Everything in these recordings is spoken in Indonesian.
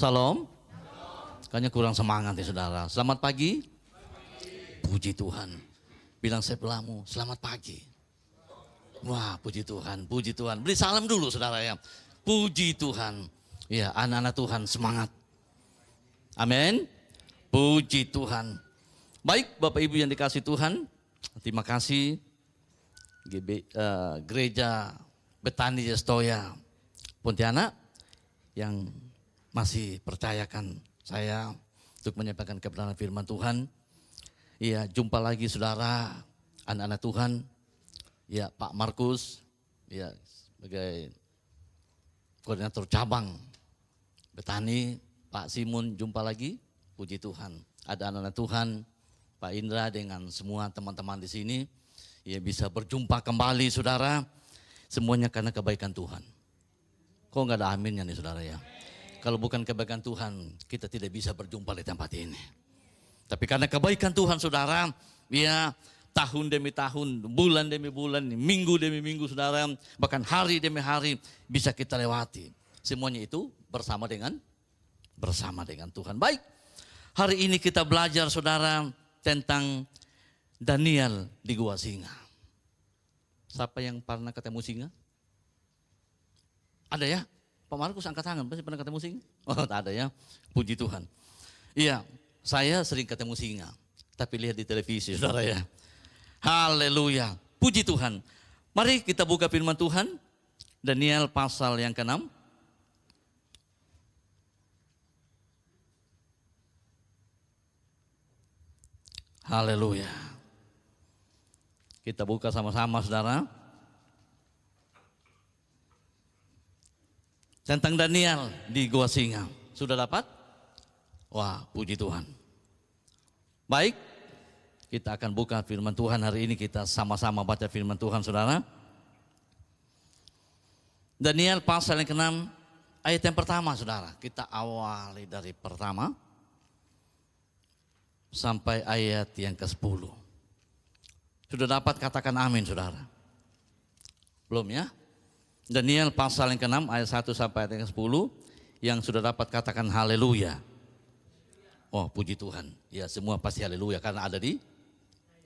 Salam. Kayaknya kurang semangat ya saudara. Selamat pagi. Puji Tuhan. Bilang sebelahmu, selamat pagi. Wah, puji Tuhan, puji Tuhan. Beri salam dulu saudara ya. Puji Tuhan. Ya, anak-anak Tuhan semangat. Amin. Puji Tuhan. Baik Bapak Ibu yang dikasih Tuhan. Terima kasih Gereja Betani Yestoya Pontianak yang masih percayakan saya untuk menyampaikan kebenaran firman Tuhan. Ya, jumpa lagi saudara, anak-anak Tuhan. Ya, Pak Markus, ya sebagai koordinator cabang Betani. Pak Simon, jumpa lagi. Puji Tuhan. Ada anak-anak Tuhan, Pak Indra dengan semua teman-teman di sini. Ya, bisa berjumpa kembali saudara. Semuanya karena kebaikan Tuhan. Kok nggak ada aminnya nih saudara ya? Kalau bukan kebaikan Tuhan, kita tidak bisa berjumpa di tempat ini. Tapi karena kebaikan Tuhan saudara, ya tahun demi tahun, bulan demi bulan, minggu demi minggu saudara, bahkan hari demi hari bisa kita lewati. Semuanya itu bersama dengan Tuhan. Baik, hari ini kita belajar saudara tentang Daniel di Gua Singa. Siapa yang pernah ketemu singa? Ada ya? Pak Markus angkat tangan, pasti pernah ketemu singa? Oh, tak ada ya. Puji Tuhan. Iya, saya sering ketemu singa, tapi lihat di televisi saudara ya. Haleluya. Puji Tuhan. Mari kita buka firman Tuhan. Daniel pasal yang ke-6. Haleluya. Kita buka sama-sama saudara. Tentang Daniel di Gua Singa. Sudah dapat? Wah, puji Tuhan. Baik, kita akan buka firman Tuhan hari ini. Kita sama-sama baca firman Tuhan saudara. Daniel pasal yang ke-6 ayat yang pertama saudara. Kita awali dari pertama sampai ayat yang ke-10. Sudah dapat katakan amin saudara? Belum ya? Daniel pasal yang ke-6 ayat 1 sampai ayat yang ke-10. Yang sudah dapat katakan haleluya. Oh, puji Tuhan. Ya, semua pasti haleluya karena ada di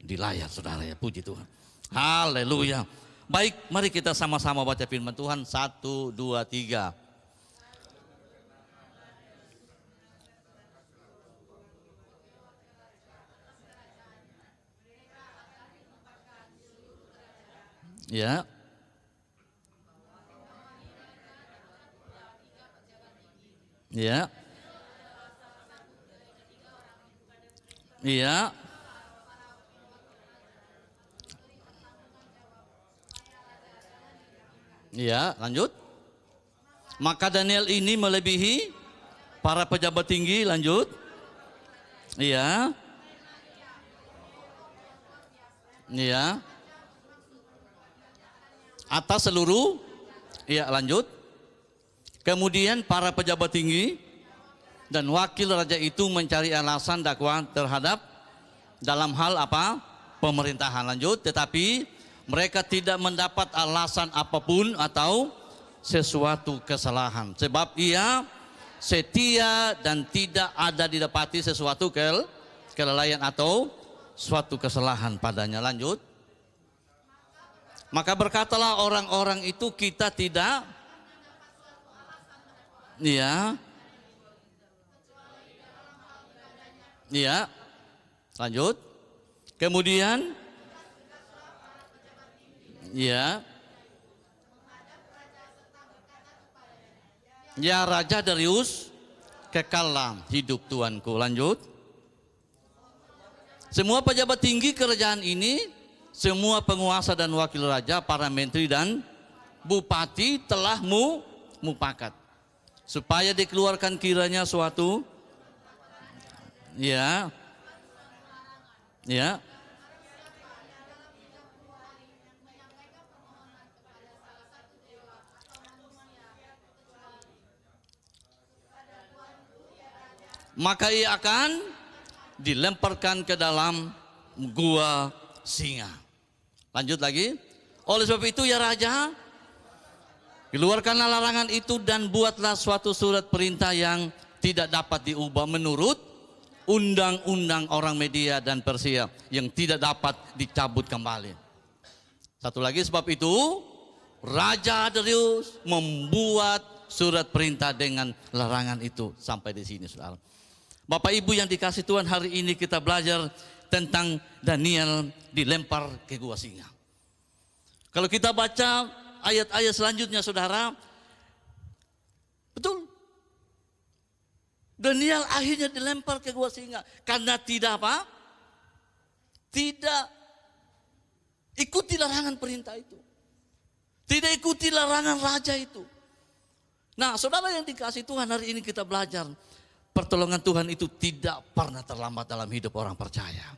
layar saudara ya. Puji Tuhan. Haleluya. Baik, mari kita sama-sama baca firman Tuhan. 1, 2, 3. Ya. Ya. Iya. Iya, lanjut. Maka Daniel ini melebihi para pejabat tinggi, lanjut. Iya. Iya. Atas seluruh, iya lanjut. Kemudian para pejabat tinggi dan wakil raja itu mencari alasan dakwah terhadap dalam hal apa? Pemerintahan, lanjut. Tetapi mereka tidak mendapat alasan apapun atau sesuatu kesalahan. Sebab ia setia dan tidak ada didapati sesuatu kelalaian atau suatu kesalahan padanya, lanjut. Maka berkatalah orang-orang itu kita tidak. Iya. Iya. Lanjut. Kemudian iya. Ya Raja Darius, kekallah hidup Tuanku. Lanjut. Semua pejabat tinggi kerajaan ini, semua penguasa dan wakil raja, para menteri dan bupati telah mufakat supaya dikeluarkan kiranya suatu ya maka ia akan dilemparkan ke dalam gua singa. Lanjut lagi. Oleh sebab itu ya Raja, keluarkanlah larangan itu dan buatlah suatu surat perintah yang tidak dapat diubah menurut undang-undang orang Media dan Persia yang tidak dapat dicabut kembali. Satu lagi, sebab itu Raja Darius membuat surat perintah dengan larangan itu. Sampai di sini, saudara. Bapak Ibu yang dikasih Tuhan, hari ini kita belajar tentang Daniel dilempar ke gua singa. Kalau kita baca ayat-ayat selanjutnya, saudara, betul, Daniel akhirnya dilempar ke gua singa karena tidak apa? Tidak ikuti larangan perintah itu. Tidak ikuti larangan raja itu. Nah, saudara yang dikasih Tuhan, hari ini kita belajar pertolongan Tuhan itu tidak pernah terlambat dalam hidup orang percaya.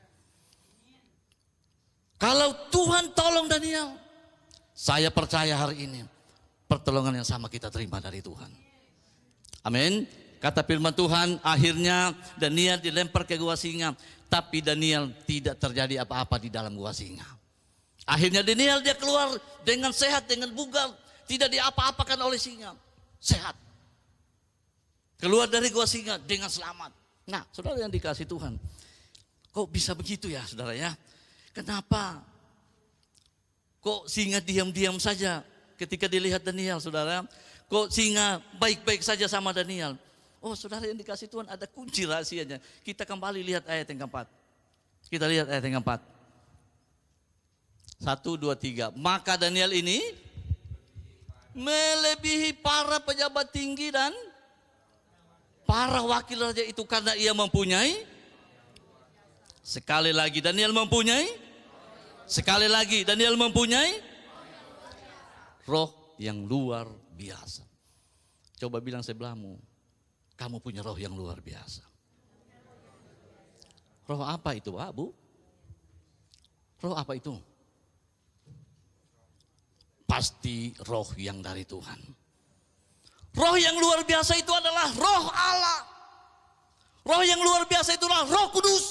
Kalau Tuhan tolong Daniel, saya percaya hari ini pertolongan yang sama kita terima dari Tuhan. Amin. Kata firman Tuhan, akhirnya Daniel dilempar ke gua singa, tapi Daniel tidak terjadi apa-apa di dalam gua singa. Akhirnya Daniel dia keluar dengan sehat, dengan bugar, tidak diapa-apakan oleh singa, sehat. Keluar dari gua singa dengan selamat. Nah, saudara yang dikasih Tuhan, kok bisa begitu ya, saudara ya? Kenapa? Kok singa diam-diam saja ketika dilihat Daniel, saudara? Kok singa baik-baik saja sama Daniel? Oh, saudara yang dikasih Tuhan, ada kunci rahasianya. Kita kembali lihat ayat yang keempat. Kita lihat ayat yang keempat. 1, 2, 3. Maka Daniel ini melebihi para pejabat tinggi dan para wakil raja itu karena ia mempunyai, sekali lagi Daniel mempunyai, sekali lagi Daniel mempunyai roh yang luar biasa. Coba bilang sebelahmu, kamu punya roh yang luar biasa. Roh apa itu, Pak, Bu? Roh apa itu? Pasti roh yang dari Tuhan. Roh yang luar biasa itu adalah roh Allah. Roh yang luar biasa itulah Roh Kudus.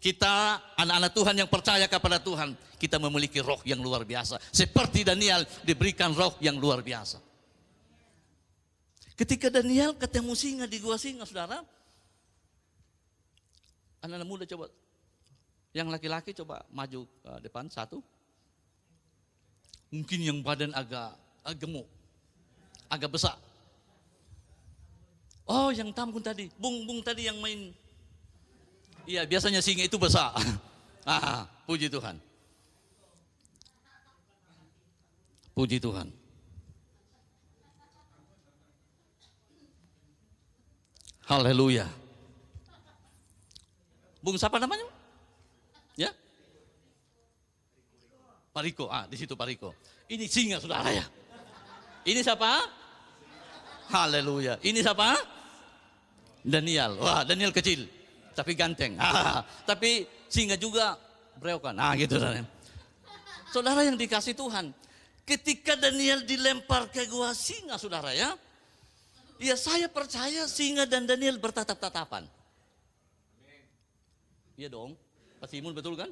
Kita anak-anak Tuhan yang percaya kepada Tuhan, kita memiliki roh yang luar biasa. Seperti Daniel diberikan roh yang luar biasa. Ketika Daniel ketemu singa di gua singa, saudara, anak-anak muda coba, yang laki-laki coba maju ke depan satu. Mungkin yang badan agak gemuk, agak besar. Oh, yang Tambun tadi, Bung tadi yang main. Iya, biasanya singa itu besar. Puji Tuhan. Puji Tuhan. Haleluya. Bung siapa namanya? Ya? Pak Riko. Di situ Pak Riko. Ini singa, saudara ya. Ini siapa? Haleluya. Ini siapa? Daniel. Wah, Daniel kecil tapi ganteng. Tapi singa juga berewokan. Gitu saudara. Saudara yang dikasih Tuhan, ketika Daniel dilempar ke gua singa, saudara ya. Ya, saya percaya singa dan Daniel bertatap-tatapan. Iya dong. Pak Simon betul kan?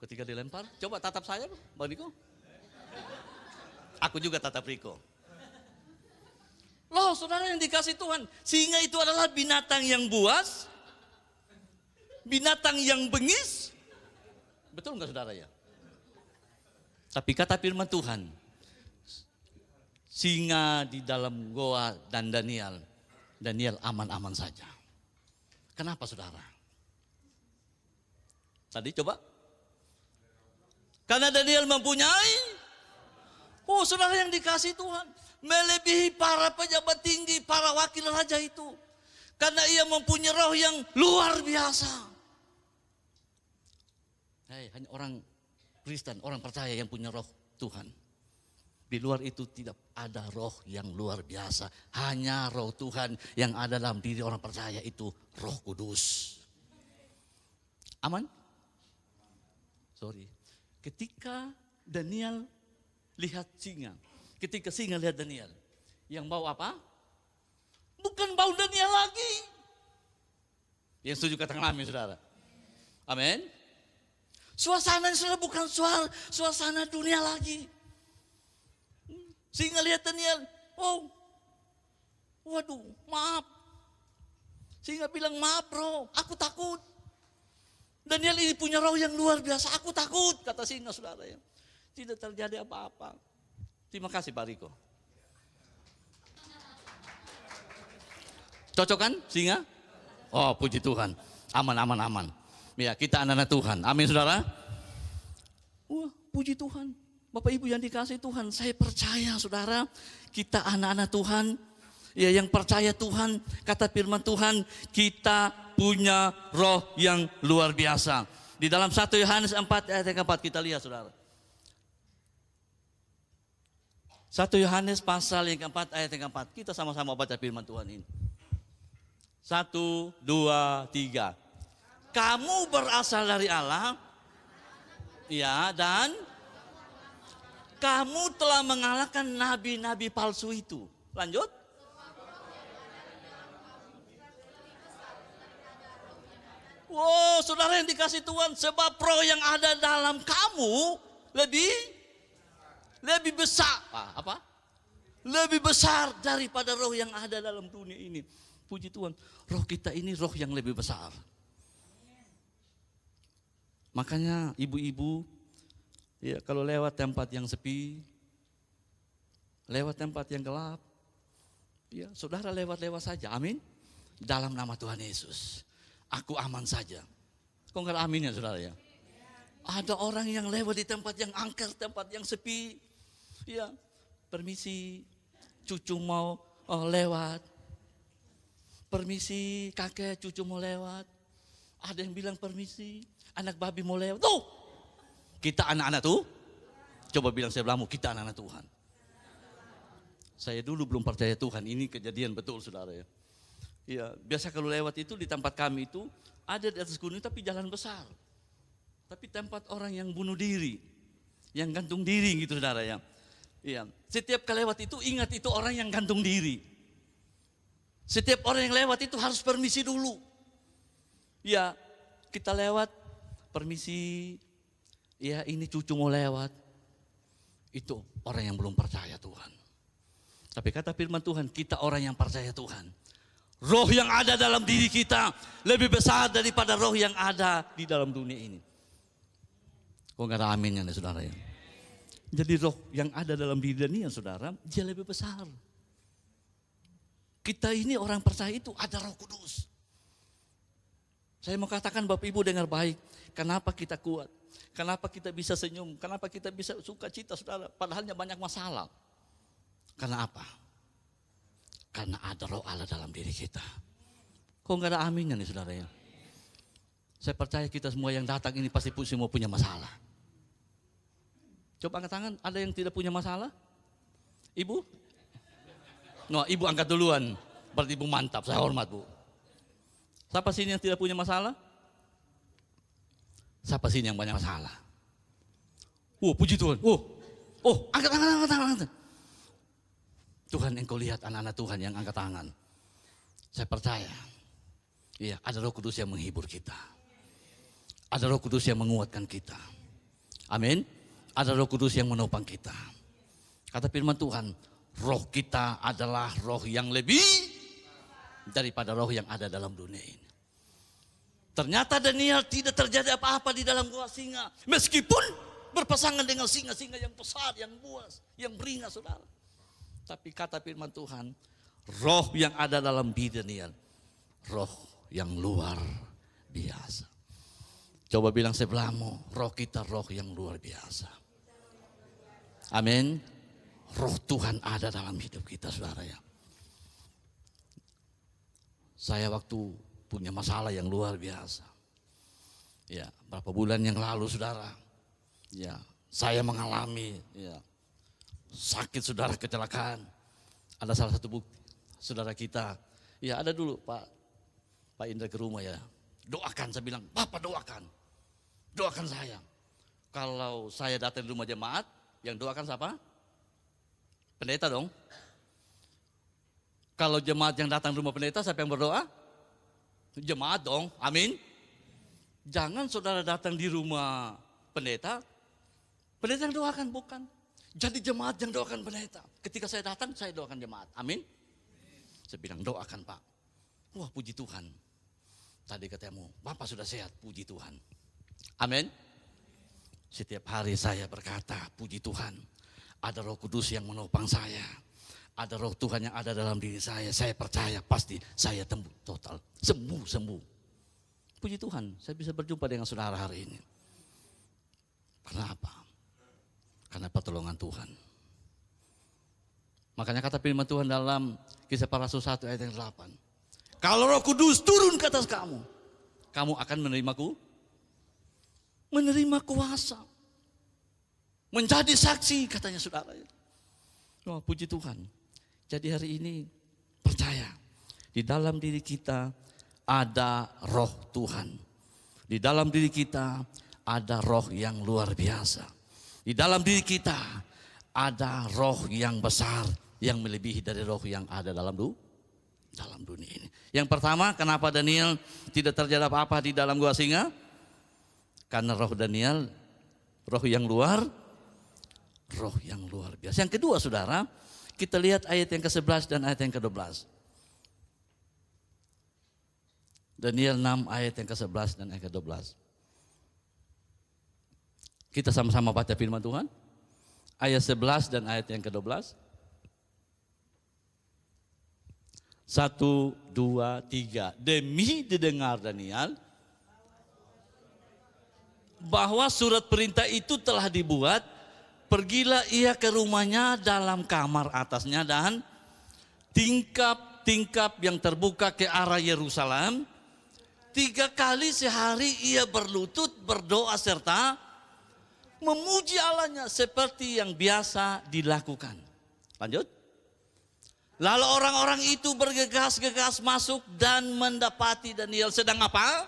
Ketika dilempar, coba tatap saya, Bang Riko. Aku juga tatap Riko. Loh, saudara yang dikasih Tuhan, singa itu adalah binatang yang buas, binatang yang bengis. Betul enggak, saudara ya? Tapi kata firman Tuhan, singa di dalam goa dan Daniel aman-aman saja. Kenapa, saudara? Tadi coba. Karena Daniel mempunyai, saudara yang dikasih Tuhan, melebihi para pejabat tinggi, para wakil raja itu. Karena ia mempunyai roh yang luar biasa. Hanya orang Kristen, orang percaya yang punya roh Tuhan. Di luar itu tidak ada roh yang luar biasa. Hanya roh Tuhan yang ada dalam diri orang percaya, itu Roh Kudus. Aman? Sorry. Ketika Daniel lihat singa, ketika singa lihat Daniel, yang bau apa? Bukan bau Daniel lagi. Yang setuju katakan amin, saudara. Amin. Suasana sudah bukan suasana dunia lagi. Singa lihat Daniel, Waduh, maaf. Singa bilang, maaf bro, aku takut. Daniel ini punya roh yang luar biasa, aku takut, kata singa, saudara ya. Tidak terjadi apa-apa. Terima kasih Pak Riko. Cocok kan singa? Oh, puji Tuhan. Aman, aman, aman. Ya, kita anak-anak Tuhan. Amin, saudara. Wah, puji Tuhan. Bapak Ibu yang dikasih Tuhan, saya percaya saudara, kita anak-anak Tuhan, ya yang percaya Tuhan, kata firman Tuhan, kita punya roh yang luar biasa. Di dalam 1 Yohanes 4 ayat yang keempat kita lihat saudara. 1 Yohanes pasal yang keempat ayat yang keempat, kita sama-sama baca firman Tuhan ini. 1, 2, 3. Kamu berasal dari Allah, ya, dan kamu telah mengalahkan nabi-nabi palsu itu. Lanjut. Wow, saudara yang dikasih Tuhan, sebab roh yang ada dalam kamu lebih besar. Apa? Lebih besar daripada roh yang ada dalam dunia ini. Puji Tuhan, roh kita ini roh yang lebih besar. Makanya ibu-ibu, ya kalau lewat tempat yang sepi, lewat tempat yang gelap, ya saudara lewat-lewat saja, amin. Dalam nama Tuhan Yesus, aku aman saja. Kok enggak amin ya saudara ya? Ada orang yang lewat di tempat yang angker, tempat yang sepi, ya permisi, cucu mau lewat. Permisi kakek, cucu mau lewat. Ada yang bilang permisi, anak babi mau lewat. Tuh, kita anak-anak tuh. Coba bilang sebelahmu, kita anak-anak Tuhan. Saya dulu belum percaya Tuhan, ini kejadian betul saudara ya. Ya, biasa kalau lewat itu di tempat kami itu ada di atas gunung tapi jalan besar. Tapi tempat orang yang bunuh diri, yang gantung diri gitu saudara ya. Iya, setiap kali lewat itu ingat itu orang yang gantung diri. Setiap orang yang lewat itu harus permisi dulu. Ya, kita lewat, permisi, ya ini cucu mau lewat. Itu orang yang belum percaya Tuhan. Tapi kata firman Tuhan, kita orang yang percaya Tuhan. Roh yang ada dalam diri kita lebih besar daripada roh yang ada di dalam dunia ini. Kok gak ada aminnya nih saudara ya? Jadi roh yang ada dalam diri ini ya saudara, dia lebih besar. Kita ini orang percaya itu ada Roh Kudus. Saya mau katakan Bapak Ibu dengar baik, kenapa kita kuat? Kenapa kita bisa senyum? Kenapa kita bisa sukacita saudara? Padahalnya banyak masalah. Karena apa? Karena ada Roh Allah dalam diri kita. Kok enggak ada aminnya nih saudara ya? Saya percaya kita semua yang datang ini pasti semua punya masalah. Coba angkat tangan, ada yang tidak punya masalah? Ibu? No, ibu angkat duluan, berarti ibu mantap, saya hormat bu. Siapa sini yang tidak punya masalah? Siapa sini yang banyak masalah? Puji Tuhan, angkat tangan. Tuhan engkau lihat anak-anak Tuhan yang angkat tangan. Saya percaya, iya ada Roh Kudus yang menghibur kita. Ada Roh Kudus yang menguatkan kita. Amin. Ada Roh Kudus yang menopang kita. Kata firman Tuhan, roh kita adalah roh yang lebih daripada roh yang ada dalam dunia ini. Ternyata Daniel tidak terjadi apa-apa di dalam gua singa. Meskipun berpasangan dengan singa-singa yang besar, yang buas, yang beringas saudara. Tapi kata firman Tuhan, roh yang ada dalam diri Daniel, roh yang luar biasa. Coba bilang sebelahmu, roh kita roh yang luar biasa. Amin. Roh Tuhan ada dalam hidup kita saudara ya. Saya waktu punya masalah yang luar biasa. Ya, berapa bulan yang lalu saudara. Ya, saya mengalami ya, sakit saudara, kecelakaan. Ada salah satu bukti saudara kita. Ya ada dulu Pak Indra ke rumah ya. Doakan, saya bilang, Bapak doakan. Doakan saya. Kalau saya datang di rumah jemaat, yang doakan siapa? Pendeta dong. Kalau jemaat yang datang rumah pendeta, siapa yang berdoa? Jemaat dong, amin. Jangan saudara datang di rumah pendeta yang doakan, bukan. Jadi jemaat yang doakan pendeta. Ketika saya datang, saya doakan jemaat, amin. Saya bilang, doakan Pak. Wah, puji Tuhan. Tadi katamu, Bapak sudah sehat, puji Tuhan. Amin. Setiap hari saya berkata, puji Tuhan. Ada Roh Kudus yang menopang saya. Ada Roh Tuhan yang ada dalam diri saya. Saya percaya pasti saya tembus total. Sembuh. Puji Tuhan, saya bisa berjumpa dengan saudara hari ini. Kenapa? Karena pertolongan Tuhan. Makanya kata firman Tuhan dalam Kisah Para Rasul 1 ayat yang 8. Kalau Roh Kudus turun ke atas kamu, kamu akan menerima kuasa. Menjadi saksi katanya saudara. Oh, puji Tuhan. Jadi hari ini percaya di dalam diri kita ada Roh Tuhan. Di dalam diri kita ada Roh yang luar biasa. Di dalam diri kita ada Roh yang besar yang melebihi dari roh yang ada dalam dunia ini. Yang pertama, kenapa Daniel tidak terjadi apa-apa di dalam gua singa? Karena roh Daniel, roh yang luar biasa. Yang kedua saudara, kita lihat ayat yang ke-11 dan ayat yang ke-12. Daniel 6 ayat yang ke-11 dan ayat ke-12. Kita sama-sama baca firman Tuhan. Ayat 11 dan ayat yang ke-12. 1, 2, 3. Demi didengar Daniel bahwa surat perintah itu telah dibuat, pergilah ia ke rumahnya dalam kamar atasnya dan tingkap-tingkap yang terbuka ke arah Yerusalem. 3 kali sehari ia berlutut berdoa serta memuji Allahnya seperti yang biasa dilakukan. Lanjut. Lalu orang-orang itu bergegas-gegas masuk dan mendapati Daniel sedang apa?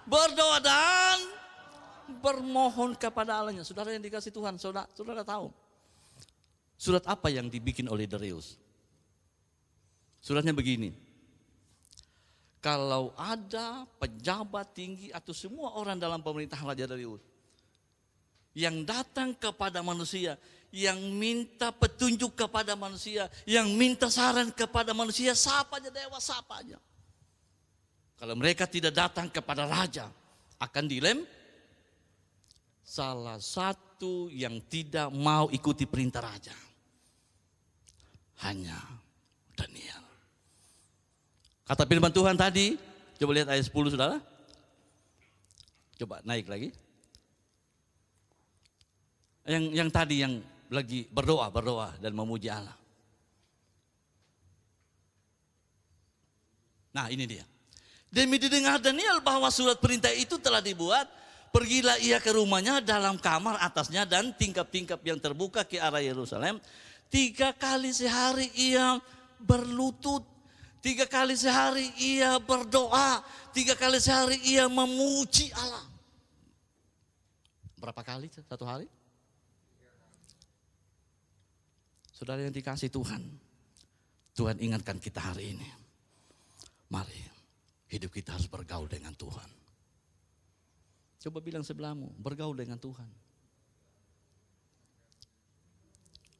Berdoa dan bermohon kepada Allahnya. Saudara yang dikasih Tuhan, saudara tahu. Surat apa yang dibikin oleh Darius? Suratnya begini. Kalau ada pejabat tinggi atau semua orang dalam pemerintahan Raja Darius yang datang kepada manusia, yang minta petunjuk kepada manusia, yang minta saran kepada manusia, sapa aja dewa, sapa aja. Kalau mereka tidak datang kepada raja, akan dilem. Salah satu yang tidak mau ikuti perintah raja hanya Daniel. Kata firman Tuhan tadi, coba lihat ayat 10 saudara. Coba naik lagi. Yang tadi yang lagi berdoa dan memuji Allah. Nah ini dia. Demi didengar Daniel bahwa surat perintah itu telah dibuat, pergilah ia ke rumahnya dalam kamar atasnya dan tingkap-tingkap yang terbuka ke arah Yerusalem. 3 kali sehari ia berlutut, 3 kali sehari ia berdoa, 3 kali sehari ia memuji Allah. Berapa kali satu hari? Saudara yang dikasih Tuhan, Tuhan ingatkan kita hari ini. Mari, hidup kita harus bergaul dengan Tuhan. Coba bilang sebelahmu, bergaul dengan Tuhan.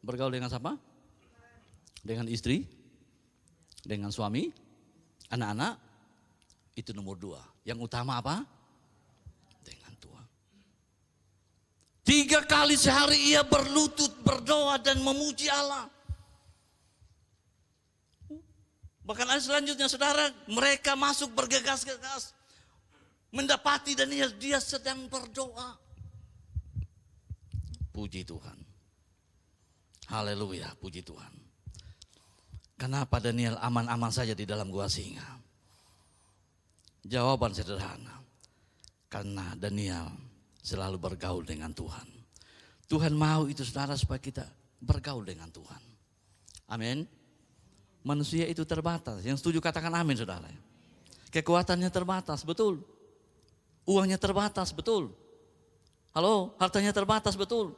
Bergaul dengan siapa? Dengan istri, dengan suami, anak-anak, itu nomor 2. Yang utama apa? Dengan Tuhan. 3 kali sehari ia berlutut, berdoa dan memuji Allah. Bahkan ayat selanjutnya saudara, mereka masuk bergegas-gegas. Mendapati Daniel, dia sedang berdoa. Puji Tuhan. Haleluya, puji Tuhan. Kenapa Daniel aman-aman saja di dalam gua singa? Jawaban sederhana. Karena Daniel selalu bergaul dengan Tuhan. Tuhan mau itu saudara supaya kita bergaul dengan Tuhan. Amin. Manusia itu terbatas. Yang setuju katakan amin saudara. Kekuatannya terbatas, betul. Uangnya terbatas, betul. Halo, hartanya terbatas, betul.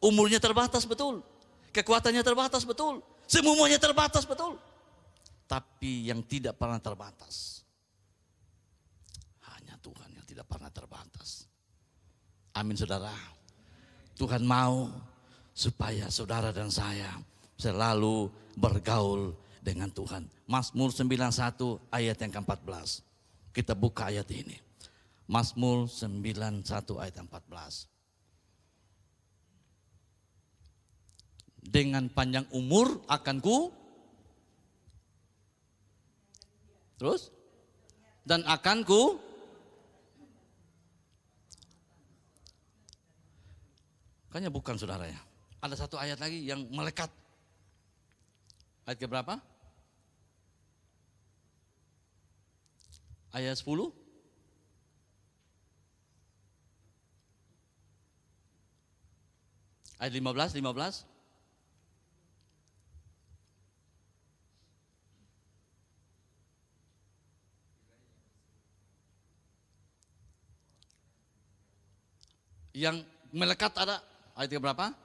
Umurnya terbatas, betul. Kekuatannya terbatas, betul. Semuanya terbatas, betul. Tapi yang tidak pernah terbatas, hanya Tuhan yang tidak pernah terbatas. Amin saudara. Tuhan mau supaya saudara dan saya selalu bergaul dengan Tuhan. Mazmur 91 ayat yang ke-14. Kita buka ayat ini. Mazmur 91 ayat 14. Dengan panjang umur akan terus dan akan kayaknya bukan saudara ya. Ada satu ayat lagi yang melekat. Ayat ke berapa? Ayat 10. Ayat 15. Yang melekat ada ayat ke berapa?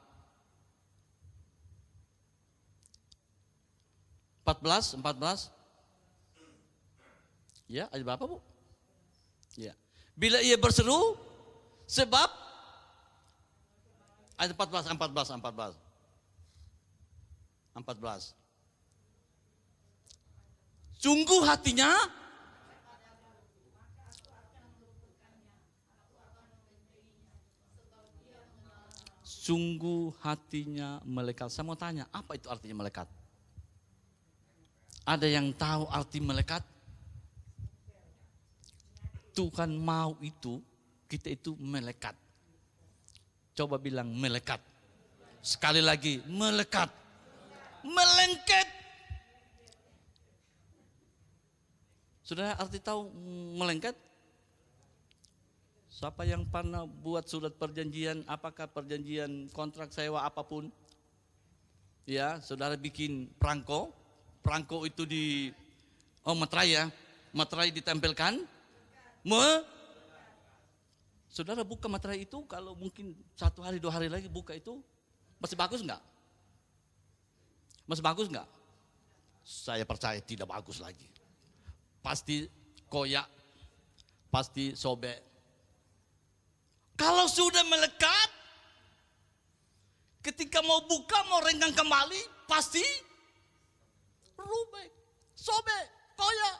14. Ya, ayat berapa Bu? Ya. Bila ia berseru, sebab ayat 14. Sungguh hatinya melekat. Saya mau tanya, apa itu artinya melekat? Ada yang tahu arti melekat? Tuhan mau itu, kita itu melekat. Coba bilang melekat. Sekali lagi, melekat. Melengket. Sudah arti tahu melengket? Siapa yang pernah buat surat perjanjian, apakah perjanjian kontrak sewa apapun? Ya, saudara bikin perangko itu materai ya, materai ditempelkan. Saudara buka materai itu, kalau mungkin 1 hari 2 hari lagi buka itu, masih bagus enggak? Masih bagus enggak? Saya percaya tidak bagus lagi. Pasti koyak, pasti sobek. Kalau sudah melekat, ketika mau buka, mau renggang kembali, pasti robek, sobek, koyak.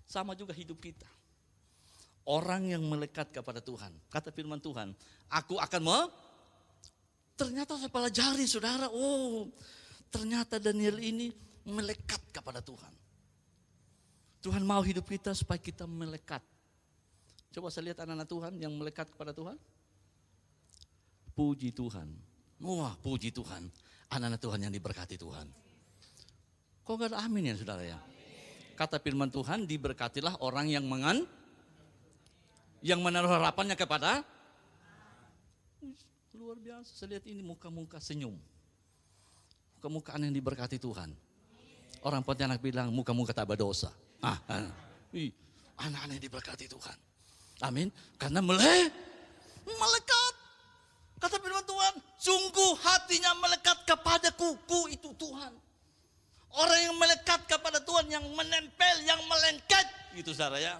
Sama juga hidup kita. Orang yang melekat kepada Tuhan, kata firman Tuhan, aku akan ternyata saya pelajari saudara, ternyata Daniel ini melekat kepada Tuhan. Tuhan mau hidup kita supaya kita melekat. Coba saya lihat anak-anak Tuhan yang melekat kepada Tuhan. Puji Tuhan. Wah, puji Tuhan. Anak-anak Tuhan yang diberkati Tuhan. Kok gak ada amin ya saudara ya? Kata firman Tuhan, diberkatilah orang yang menaruh harapannya kepada. Luar biasa, saya lihat ini muka-muka senyum. Muka-muka yang diberkati Tuhan. Orang Pontianak bilang muka-muka tak berdosa. Anak-anak yang diberkati Tuhan. Amin. Karena melekat. Kata firman Tuhan, sungguh hatinya melekat kepadaku. Ku itu Tuhan. Orang yang melekat kepada Tuhan, yang menempel, yang melengket. Itu saudara ya.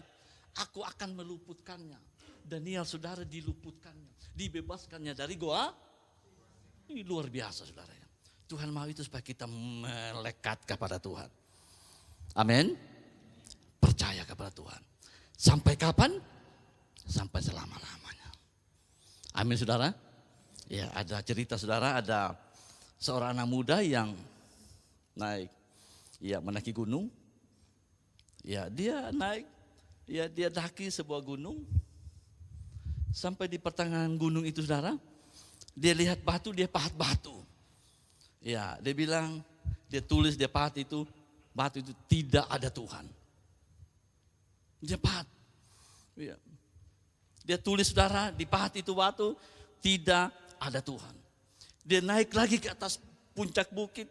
Aku akan meluputkannya. Daniel saudara diluputkannya. Dibebaskannya dari goa. Ini luar biasa saudara ya. Tuhan mau itu supaya kita melekat kepada Tuhan. Amin. Percaya kepada Tuhan. Sampai kapan? Sampai selama-lamanya. Amin saudara. Ya, ada cerita saudara, ada seorang anak muda yang naik, ya mendaki gunung. Ya, dia naik, ya dia daki sebuah gunung. Sampai di pertengahan gunung itu saudara, dia lihat batu, dia pahat batu. Ya, dia bilang, dia tulis, dia pahat itu, batu itu tidak ada Tuhan. Dia pahat. Ya. Dia tulis saudara, di pahat itu batu, tidak ada Tuhan. Dia naik lagi ke atas puncak bukit,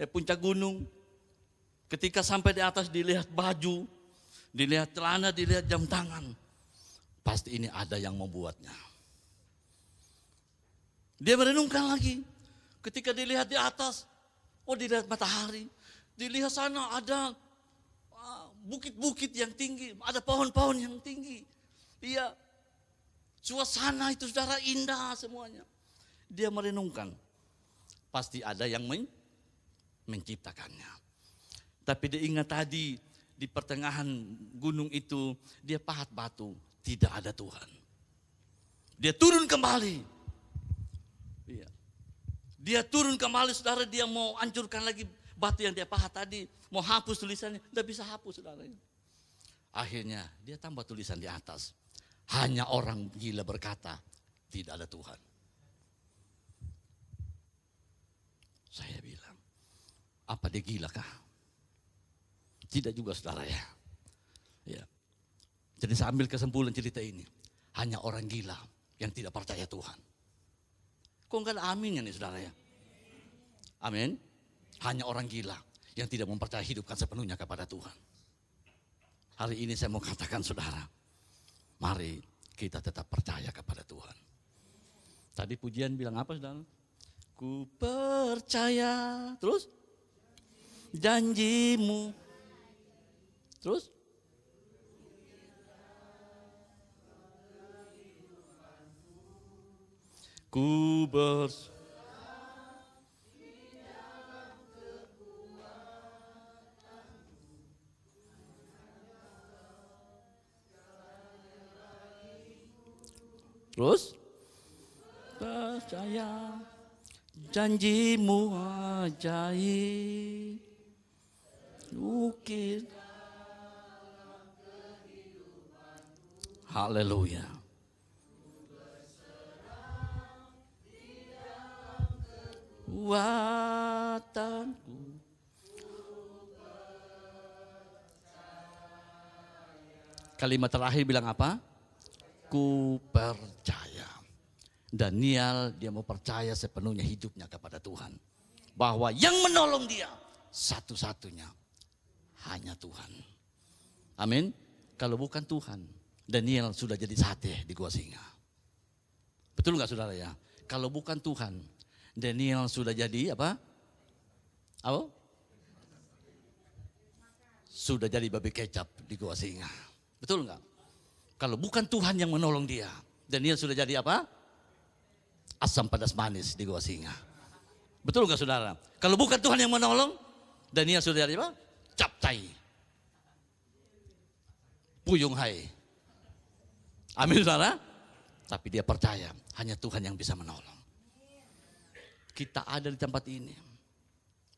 puncak gunung. Ketika sampai di atas dilihat baju, dilihat celana, dilihat jam tangan. Pasti ini ada yang membuatnya. Dia merenungkan lagi. Ketika dilihat di atas, dilihat matahari. Dilihat sana ada bukit-bukit yang tinggi, ada pohon-pohon yang tinggi. Iya, suasana itu saudara indah semuanya. Dia merenungkan, pasti ada yang menciptakannya. Tapi dia ingat tadi di pertengahan gunung itu dia pahat batu, tidak ada Tuhan. Dia turun kembali. Iya. Dia turun kembali saudara, dia mau hancurkan lagi batu yang dia pahat tadi, mau hapus tulisannya, tidak bisa hapus saudara. Akhirnya dia tambah tulisan di atas. Hanya orang gila berkata, tidak ada Tuhan. Saya bilang, apa dia gila kah? Tidak juga saudara ya. Ya. Jadi saya ambil kesimpulan cerita ini. Hanya orang gila yang tidak percaya Tuhan. Kok enggak ada aminnya nih saudara ya? Amin. Hanya orang gila yang tidak mempercayai hidupkan sepenuhnya kepada Tuhan. Hari ini saya mau katakan saudara, mari kita tetap percaya kepada Tuhan. Tadi pujian bilang apa saudara? Ku percaya, terus janjimu. Terus? Ku terus? Percaya janjimu ajaib. Ukir. Haleluya. Kuatanku. Kalimat terakhir bilang apa? Ku percaya. Daniel dia mau percaya sepenuhnya hidupnya kepada Tuhan. Bahwa yang menolong dia satu-satunya hanya Tuhan. Amin. Kalau bukan Tuhan, Daniel sudah jadi sate di gua singa. Betul nggak saudara ya? Kalau bukan Tuhan, Daniel sudah jadi apa? Apa? Sudah jadi babi kecap di gua singa. Betul nggak? Kalau bukan Tuhan yang menolong dia, Daniel sudah jadi apa? Asam pedas manis di gua singa. Betul nggak saudara? Kalau bukan Tuhan yang menolong, Daniel sudah jadi apa? Capcay. Puyung hai. Amin saudara. Tapi dia percaya hanya Tuhan yang bisa menolong. Kita ada di tempat ini.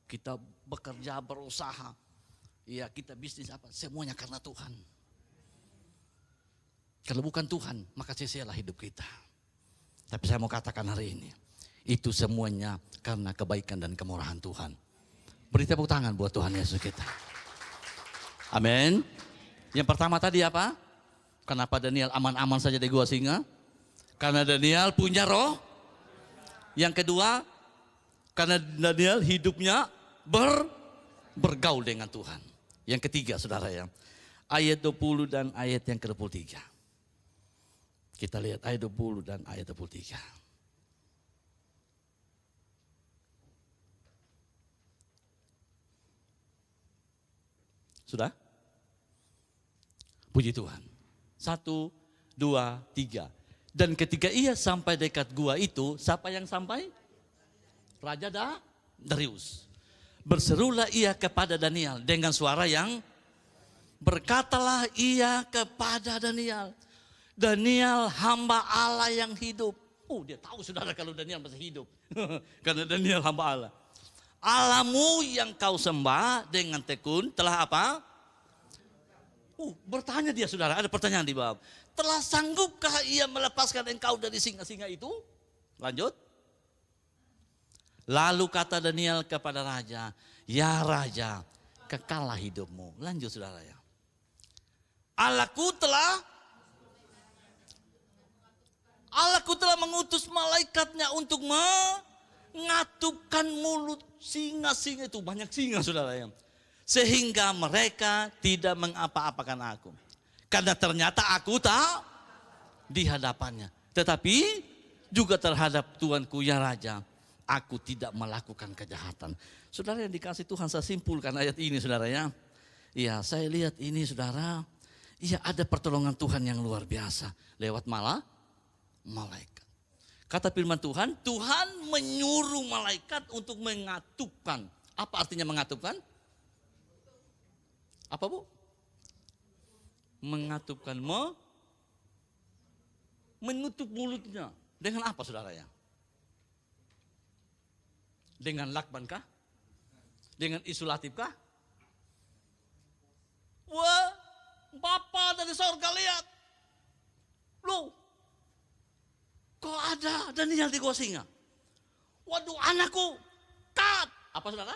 Kita bekerja, berusaha. Ya kita bisnis apa, semuanya karena Tuhan. Kalau bukan Tuhan, maka sia-sialah hidup kita. Tapi saya mau katakan hari ini, itu semuanya karena kebaikan dan kemurahan Tuhan. Beri tepuk tangan buat Tuhan Yesus kita. Amin. Yang pertama tadi apa? Kenapa Daniel aman-aman saja di gua singa? Karena Daniel punya roh. Yang kedua, karena Daniel hidupnya bergaul dengan Tuhan. Yang ketiga saudara ya, ayat 20 dan ayat yang ke-23. Kita lihat ayat 20 dan ayat 23. Sudah? Puji Tuhan. 1, 2, 3. Dan ketika ia sampai dekat gua itu, siapa yang sampai? Raja Darius. Berserulah ia kepada Daniel dengan suara yang berkatalah ia kepada Daniel. Daniel hamba Allah yang hidup. Dia tahu saudara kalau Daniel masih hidup. Karena Daniel hamba Allah. Allahmu yang kau sembah dengan tekun telah apa? Bertanya dia saudara, ada pertanyaan di bawah. Telah sanggupkah ia melepaskan engkau dari singa-singa itu? Lanjut. Lalu kata Daniel kepada raja, ya raja, kekallah hidupmu. Lanjut saudara ya. Allahku telah mengutus malaikatnya untuk mengatupkan mulut singa-singa itu. Banyak singa saudara ya. Sehingga mereka tidak mengapa-apakan aku. Karena ternyata aku tak di hadapannya. Tetapi juga terhadap Tuanku ya Raja, aku tidak melakukan kejahatan. Saudara yang dikasih Tuhan, saya simpulkan ayat ini saudara ya. Iya saya lihat ini saudara. Iya ada pertolongan Tuhan yang luar biasa. Lewat malaikat. Kata firman Tuhan, Tuhan menyuruh malaikat untuk mengatupkan Apa artinya mengatupkan? Apa Bu? Mengatupkan, menutup mulutnya. Dengan apa saudara ya? Dengan lakban kah? Dengan isolatif kah? Wah, Bapa dari sorga lihat. Loh, kok ada Daniel di gua singa? Waduh, anakku, kat. Apa saudara?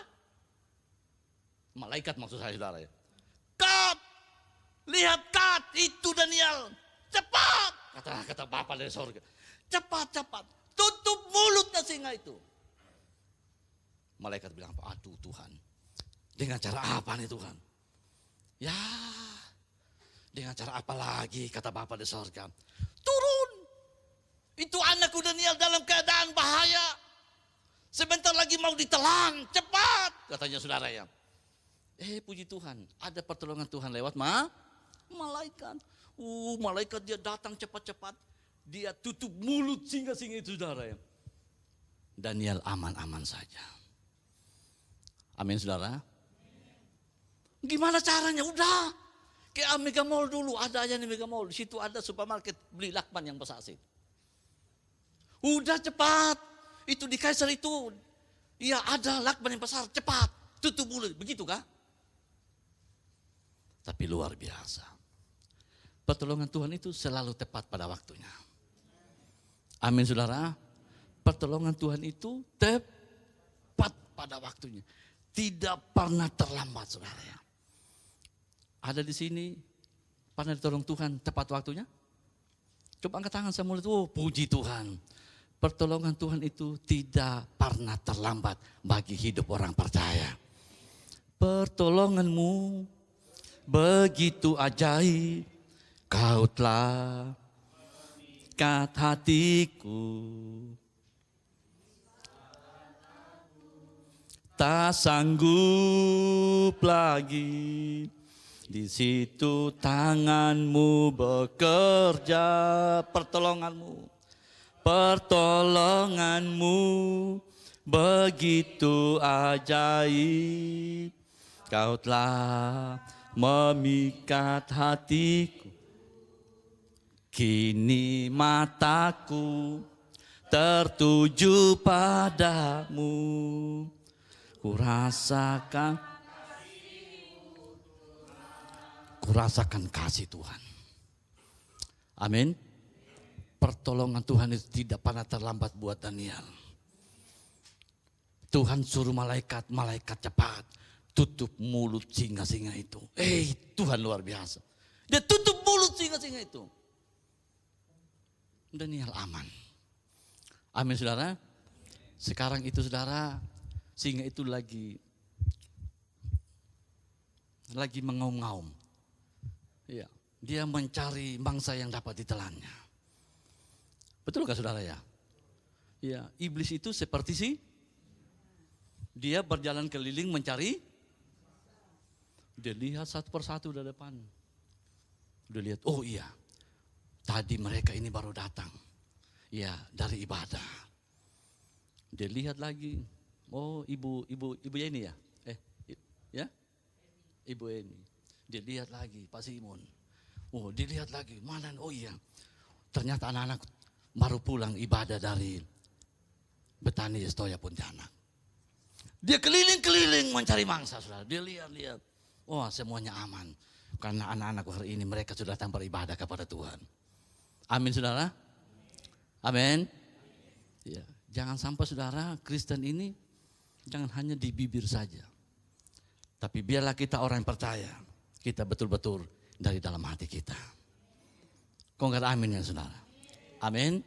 Malaikat maksud saya saudara ya. Kat, lihat kat, itu Daniel. Cepat, kata Bapa dari sorga. Cepat, tutup mulutnya singa itu. Malaikat bilang, aduh Tuhan, dengan cara apa nih Tuhan? Ya, dengan cara apa lagi, kata Bapa di sorga. Turun, itu anakku Daniel dalam keadaan bahaya. Sebentar lagi mau ditelan, cepat, katanya saudara ya. Puji Tuhan, ada pertolongan Tuhan lewat malaikat. Malaikat dia datang cepat-cepat, dia tutup mulut singa-singa itu saudara ya. Daniel aman-aman saja. Amin saudara. Gimana caranya? Udah, ke Mega Mall dulu, ada aja di Mega Mall. Di situ ada supermarket, beli lakban yang besasin. Udah cepat, itu di Kaisar itu, ya ada lakban yang besar, cepat, tutup mulut, begitu kah? Tapi luar biasa. Pertolongan Tuhan itu selalu tepat pada waktunya. Amin saudara. Pertolongan Tuhan itu tepat pada waktunya. Tidak pernah terlambat saudara ya. Ada di sini, pernah ditolong Tuhan tepat waktunya? Coba angkat tangan saya mulut, puji Tuhan. Pertolongan Tuhan itu tidak pernah terlambat bagi hidup orang percaya. Pertolonganmu begitu ajaib, kau telah ikat hatiku. Tak sanggup lagi, di situ tanganmu bekerja. Pertolonganmu begitu ajaib, kau telah memikat hatiku. Kini mataku tertuju padamu, kurasakan kasih Tuhan. Amin. Pertolongan Tuhan itu tidak pernah terlambat buat Daniel. Tuhan suruh malaikat cepat tutup mulut singa-singa itu. Tuhan luar biasa. Dia tutup mulut singa-singa itu. Daniel aman. Amin saudara. Sekarang itu saudara, singa itu lagi mengaum-ngaum. Ya, dia mencari mangsa yang dapat ditelannya. Betul gak saudara ya? Ya, iblis itu seperti dia berjalan keliling mencari. Dia lihat satu persatu dari depan. Dia lihat, oh iya, tadi mereka ini baru datang. Ya, dari ibadah. Dia lihat lagi, oh ibu ini ya? Ya? Ibu ini. Dia lihat lagi, Pak Simon. Oh, dilihat lagi, mana? Oh iya, ternyata anak-anak baru pulang ibadah dari Betani Estoya Pontianak. Dia keliling-keliling mencari mangsa, saudara. Dia lihat-lihat, semuanya aman. Karena anak-anak hari ini mereka sudah datang beribadah kepada Tuhan. Amin saudara. Amin. Ya, jangan sampai saudara Kristen ini jangan hanya di bibir saja. Tapi biarlah kita orang yang percaya. Kita betul-betul dari dalam hati kita. Kau nggak amin ya saudara? Amin.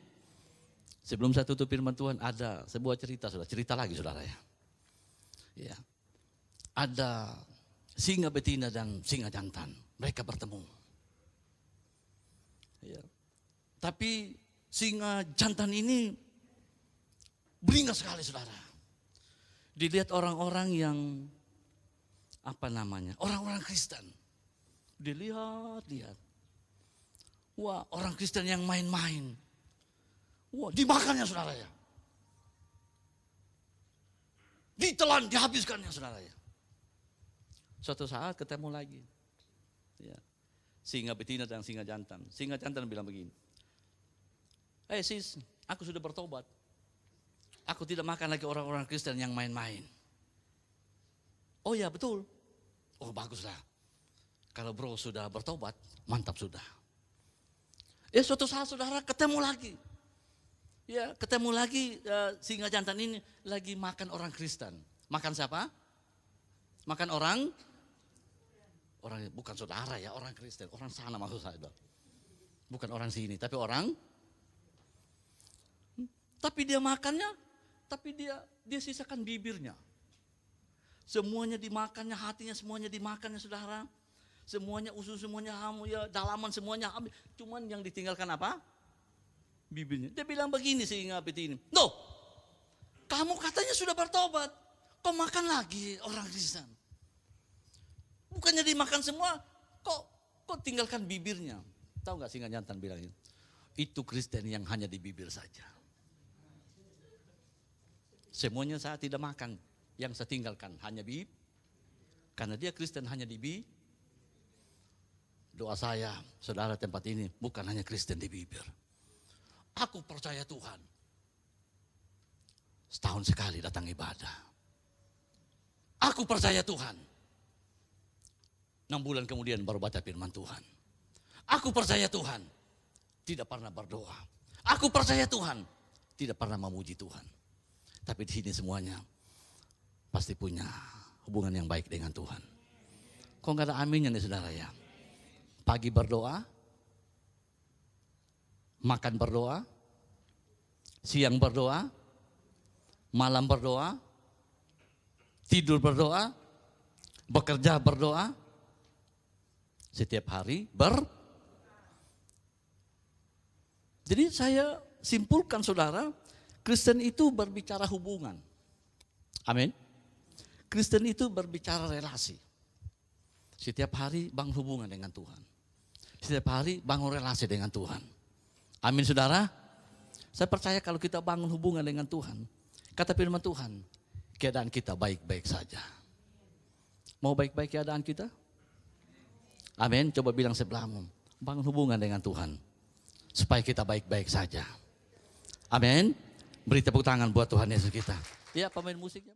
Sebelum saya tutup firman Tuhan, ada sebuah cerita, saudara. Cerita lagi, saudara ya. Ya, ada singa betina dan singa jantan. Mereka bertemu. Ya. Tapi singa jantan ini beringas sekali, saudara. Dilihat orang-orang yang orang-orang Kristen. Dilihat. Wah, orang Kristen yang main-main. Wah, dimakannya saudara ya. ditelan, dihabiskannya saudara ya. Suatu saat ketemu lagi. Ya. Singa betina dan singa jantan. Singa jantan bilang begini, sis, aku sudah bertobat. Aku tidak makan lagi orang-orang Kristen yang main-main. Oh ya betul. Oh baguslah. Kalau bro sudah bertobat, mantap sudah. Suatu saat saudara ketemu lagi. Ya, ketemu lagi singa jantan ini lagi makan orang Kristen. Makan siapa? Makan orang bukan saudara ya, orang Kristen, orang sana maksud saya. Bukan orang sini, tapi orang. Tapi dia makannya, tapi dia sisakan bibirnya. Semuanya dimakannya, hatinya semuanya dimakannya saudara. Semuanya usus, semuanya hamu, ya dalaman semuanya habis. Cuman yang ditinggalkan apa? Bibirnya. Dia bilang begini singa betina. No, kamu katanya sudah bertobat. Kok makan lagi orang Kristen? Bukannya dimakan semua, kok tinggalkan bibirnya. Tahu gak singa jantan bilang itu Kristen yang hanya di bibir saja. Semuanya saya tidak makan. Yang saya tinggalkan hanya bibir. Karena dia Kristen hanya di bibir. Doa saya, saudara tempat ini bukan hanya Kristen di bibir. Aku percaya Tuhan. Setahun sekali datang ibadah. Aku percaya Tuhan. 6 bulan kemudian baru baca firman Tuhan. Aku percaya Tuhan. Tidak pernah berdoa. Aku percaya Tuhan. Tidak pernah memuji Tuhan. Tapi di sini semuanya pasti punya hubungan yang baik dengan Tuhan. Kok nggak ada aminnya nih saudara ya? Pagi berdoa, makan berdoa, siang berdoa, malam berdoa, tidur berdoa, bekerja berdoa, setiap hari Jadi saya simpulkan saudara, Kristen itu berbicara hubungan. Amin. Kristen itu berbicara relasi. Setiap hari bangun hubungan dengan Tuhan. Setiap hari bangun relasi dengan Tuhan. Amin saudara. Saya percaya kalau kita bangun hubungan dengan Tuhan, kata firman Tuhan, keadaan kita baik-baik saja. Mau baik-baik keadaan kita? Amin. Coba bilang sebelahmu, bangun hubungan dengan Tuhan. Supaya kita baik-baik saja. Amin. Beri tepuk tangan buat Tuhan Yesus kita. Ya, pemain musiknya.